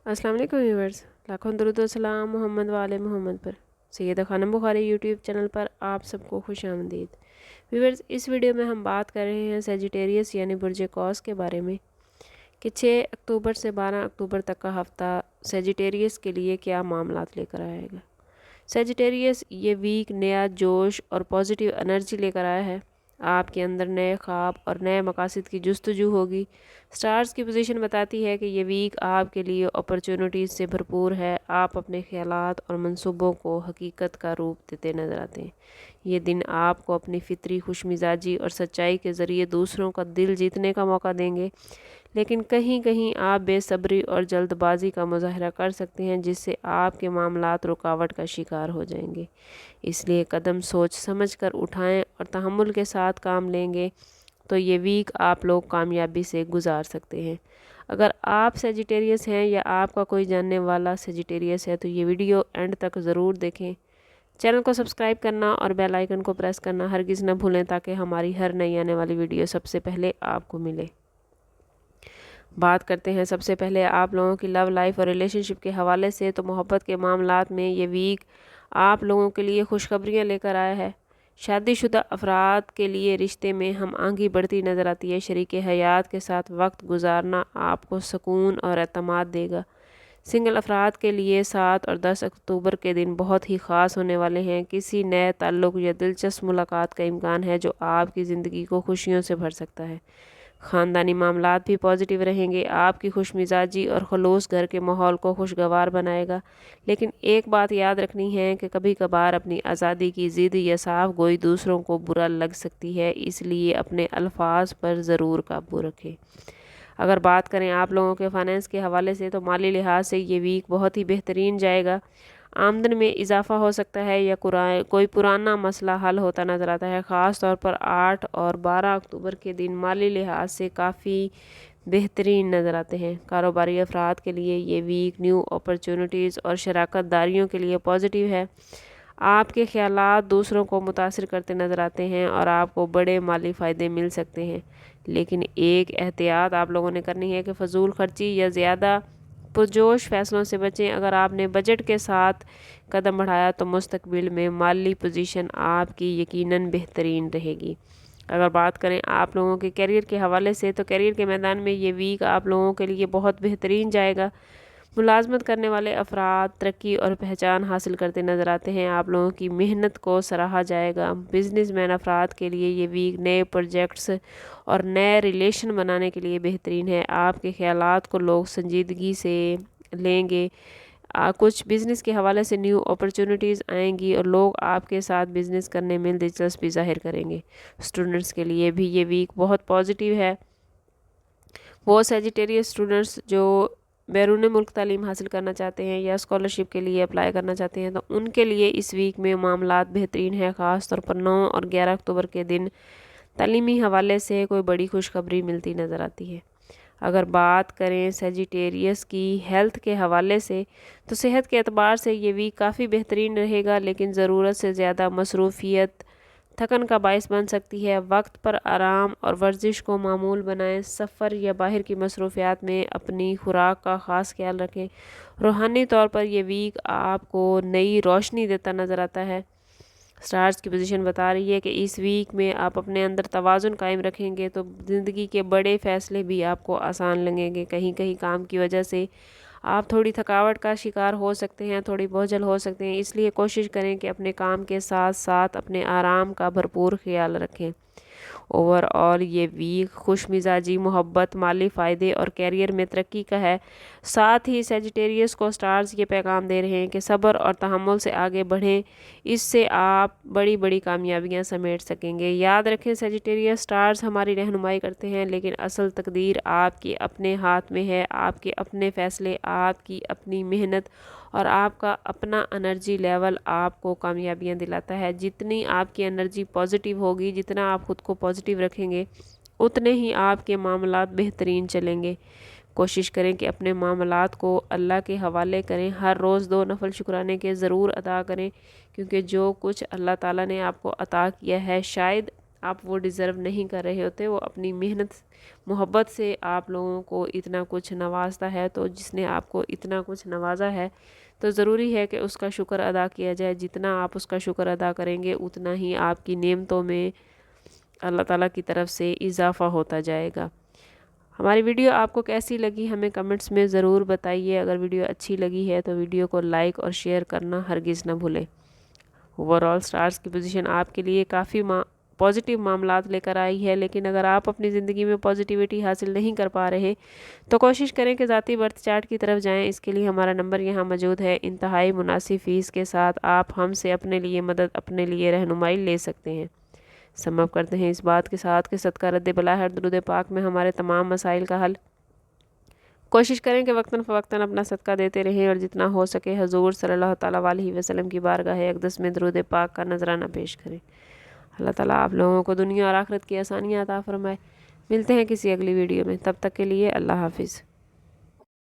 अस्सलाम वालेकुम व्यूअर्स, लाखों दरूद व सलाम मोहम्मद वाले मोहम्मद पर। सैयदा खानम बुखारी यूट्यूब चैनल पर आप सबको खुश आमदीद। व्यूअर्स, इस वीडियो में हम बात कर रहे हैं सेजिटेरियस यानी बुर्ज कौस के बारे में कि 6 अक्टूबर से 12 अक्टूबर तक का हफ़्ता सेजिटेरियस के लिए क्या मामलात लेकर आएगा। सेजिटेरियस ये वीक नया जोश और पॉजिटिव एनर्जी लेकर आया है। आपके अंदर नए ख्वाब और नए मकासद की जुस्तजू होगी। स्टार्स की पोजीशन बताती है कि ये वीक आपके लिए अपॉर्चुनिटीज़ से भरपूर है। आप अपने ख्यालात और मंसूबों को हकीकत का रूप देते नजर आते हैं। ये दिन आपको अपनी फितरी खुशमिजाजी और सच्चाई के ज़रिए दूसरों का दिल जीतने का मौका देंगे, लेकिन कहीं कहीं आप बेसब्री और जल्दबाजी का मुजाहरा कर सकते हैं, जिससे आपके मामलात रुकावट का शिकार हो जाएंगे। इसलिए कदम सोच समझ कर उठाएं और तहम्मुल के साथ काम लेंगे तो ये वीक आप लोग कामयाबी से गुजार सकते हैं। अगर आप सेजिटेरियस हैं या आपका कोई जानने वाला सेजिटेरियस है तो ये वीडियो एंड तक ज़रूर देखें। चैनल को सब्सक्राइब करना और बेल आइकन को प्रेस करना हरगिज़ न भूलें, ताकि हमारी हर नई आने वाली वीडियो सबसे पहले आपको मिले। बात करते हैं सबसे पहले आप लोगों की लव लाइफ और रिलेशनशिप के हवाले से। तो मोहब्बत के मामलात में ये वीक आप लोगों के लिए खुशखबरियाँ लेकर आया है। शादीशुदा अफराद के लिए रिश्ते में हम आगे बढ़ती नज़र आती है। शरीक हयात के साथ वक्त गुजारना आपको सुकून और एतमाद देगा। सिंगल अफराद के लिए 7 और 10 अक्टूबर के दिन बहुत ही ख़ास होने वाले हैं। किसी नए ताल्लुक़ या दिलचस्प मुलाकात का इम्कान है जो आपकी ज़िंदगी को खुशियों से भर सकता है। ख़ानदानी मामलात भी पॉजिटिव रहेंगे। आपकी खुशमिजाजी और खलूस घर के माहौल को खुशगवार बनाएगा, लेकिन एक बात याद रखनी है कि कभी कभार अपनी आज़ादी की ज़िद या साफ गोई दूसरों को बुरा लग सकती है, इसलिए अपने अल्फाज पर ज़रूर काबू रखें। अगर बात करें आप लोगों के फाइनेंस के हवाले से तो माली लिहाज से ये वीक बहुत ही बेहतरीन जाएगा। आमदन में इजाफा हो सकता है या कोई पुराना मसला हल होता नज़र आता है। ख़ास तौर पर 8 और 12 अक्टूबर के दिन माली लिहाज से काफ़ी बेहतरीन नज़र आते हैं। कारोबारी अफराद के लिए ये वीक न्यू अपॉर्चुनिटीज़ और शराकत दारियों के लिए पॉजिटिव है। आपके ख्यालात दूसरों को मुतासिर करते नज़र आते हैं और आपको बड़े माली फ़ायदे मिल सकते हैं, लेकिन एक एहतियात आप लोगों ने करनी है कि फ़जूल खर्ची या ज़्यादा पुरजोश फ़ैसलों से बचें। अगर आपने बजट के साथ कदम बढ़ाया तो मुस्तकबिल में माली पोजीशन आपकी यकीनन बेहतरीन रहेगी। अगर बात करें आप लोगों के करियर के हवाले से तो करियर के मैदान में ये वीक आप लोगों के लिए बहुत बेहतरीन जाएगा। मुलाजमत करने वाले अफराद तरक्की और पहचान हासिल करते नज़र आते हैं। आप लोगों की मेहनत को सराहा जाएगा। बिजनेसमैन अफराद के लिए ये वीक नए प्रोजेक्ट्स और नए रिलेशन बनाने के लिए बेहतरीन है। आपके ख्यालात को लोग संजीदगी से लेंगे। कुछ बिज़नेस के हवाले से न्यू अपॉर्चुनिटीज़ आएंगी और लोग आपके साथ बिज़नेस करने में दिलचस्पी ज़ाहिर करेंगे। स्टूडेंट्स के लिए भी ये वीक बहुत पॉजिटिव है। वो सेजिटेरियस स्टूडेंट्स जो बैरून मुल्क तालीम हासिल करना चाहते हैं या स्कॉलरशिप के लिए अप्लाई करना चाहते हैं तो उनके लिए इस वीक में मामलात बेहतरीन है। ख़ास तौर पर 9 और 11 अक्टूबर के दिन तालीमी हवाले से कोई बड़ी खुशखबरी मिलती नज़र आती है। अगर बात करें सेजिटेरियस की हेल्थ के हवाले से तो सेहत के एतबार से ये वीक काफ़ी बेहतरीन रहेगा, लेकिन ज़रूरत से ज़्यादा मसरूफ़ियत थकन का बायस बन सकती है। वक्त पर आराम और वर्जिश को मामूल बनाएं। सफ़र या बाहर की मसरूफियात में अपनी खुराक का ख़ास ख्याल रखें। रूहानी तौर पर यह वीक आपको नई रोशनी देता नज़र आता है। स्टार्स की पोजीशन बता रही है कि इस वीक में आप अपने अंदर तवाज़ुन कायम रखेंगे तो ज़िंदगी के बड़े फ़ैसले भी आपको आसान लगेंगे। कहीं कहीं काम की वजह से आप थोड़ी थकावट का शिकार हो सकते हैं, थोड़ी बोझल हो सकते हैं, इसलिए कोशिश करें कि अपने काम के साथ साथ अपने आराम का भरपूर ख्याल रखें। ओवरऑल ये वीक खुश मिजाजी, मोहब्बत, माली फ़ायदे और कैरियर में तरक्की का है। साथ ही सेजिटेरियस को स्टार्स ये पैगाम दे रहे हैं कि सब्र और तहम्मुल से आगे बढ़ें, इससे आप बड़ी बड़ी कामयाबियां समेट सकेंगे। याद रखें सेजिटेरियस, स्टार्स हमारी रहनुमाई करते हैं, लेकिन असल तकदीर आपके अपने हाथ में है। आपके अपने फ़ैसले, आपकी अपनी मेहनत और आपका अपना एनर्जी लेवल आपको कामयाबियां दिलाता है। जितनी आपकी एनर्जी पॉजिटिव होगी, जितना आप ख़ुद को पॉजिटिव रखेंगे, उतने ही आपके मामलात बेहतरीन चलेंगे। कोशिश करें कि अपने मामलात को अल्लाह के हवाले करें। हर रोज़ 2 नफल शुक्राने के ज़रूर अदा करें, क्योंकि जो कुछ अल्लाह ताला ने आपको अता किया है शायद آپ وہ ڈیزرو نہیں کر رہے ہوتے، وہ اپنی محنت محبت سے آپ لوگوں کو اتنا کچھ نوازتا ہے، تو جس نے آپ کو اتنا کچھ نوازا ہے تو ضروری ہے کہ اس کا شکر ادا کیا جائے۔ جتنا آپ اس کا شکر ادا کریں گے اتنا ہی آپ کی نعمتوں میں اللہ تعالیٰ کی طرف سے اضافہ ہوتا جائے گا۔ ہماری ویڈیو آپ کو کیسی لگی ہمیں کمنٹس میں ضرور بتائیے۔ اگر ویڈیو اچھی لگی ہے تو ویڈیو کو لائک اور شیئر کرنا ہرگز نہ بھولیں۔ اوورآل سٹارز کی پوزیشن آپ کے لیے کافی پازیٹیو معاملات لے کر آئی ہے، لیکن اگر آپ اپنی زندگی میں پازیٹیوٹی حاصل نہیں کر پا رہے تو کوشش کریں کہ ذاتی برتھ چارٹ کی طرف جائیں۔ اس کے لیے ہمارا نمبر یہاں موجود ہے۔ انتہائی مناسب فیس کے ساتھ آپ ہم سے اپنے لیے مدد، اپنے لیے رہنمائی لے سکتے ہیں۔ سم اپ کرتے ہیں اس بات کے ساتھ کہ صدقہ رد بلا ہر درود پاک میں ہمارے تمام مسائل کا حل۔ کوشش کریں کہ وقتاً فوقتاً اپنا صدقہ دیتے رہیں اور جتنا ہو سکے حضور صلی اللہ تعالیٰ علیہ وسلم کی بارگاہ اقدس میں درود پاک کا نذرانہ پیش کریں۔ اللہ تعالیٰ آپ لوگوں کو دنیا اور آخرت کی آسانیاں عطا فرمائے۔ ملتے ہیں کسی اگلی ویڈیو میں، تب تک کے لیے اللہ حافظ۔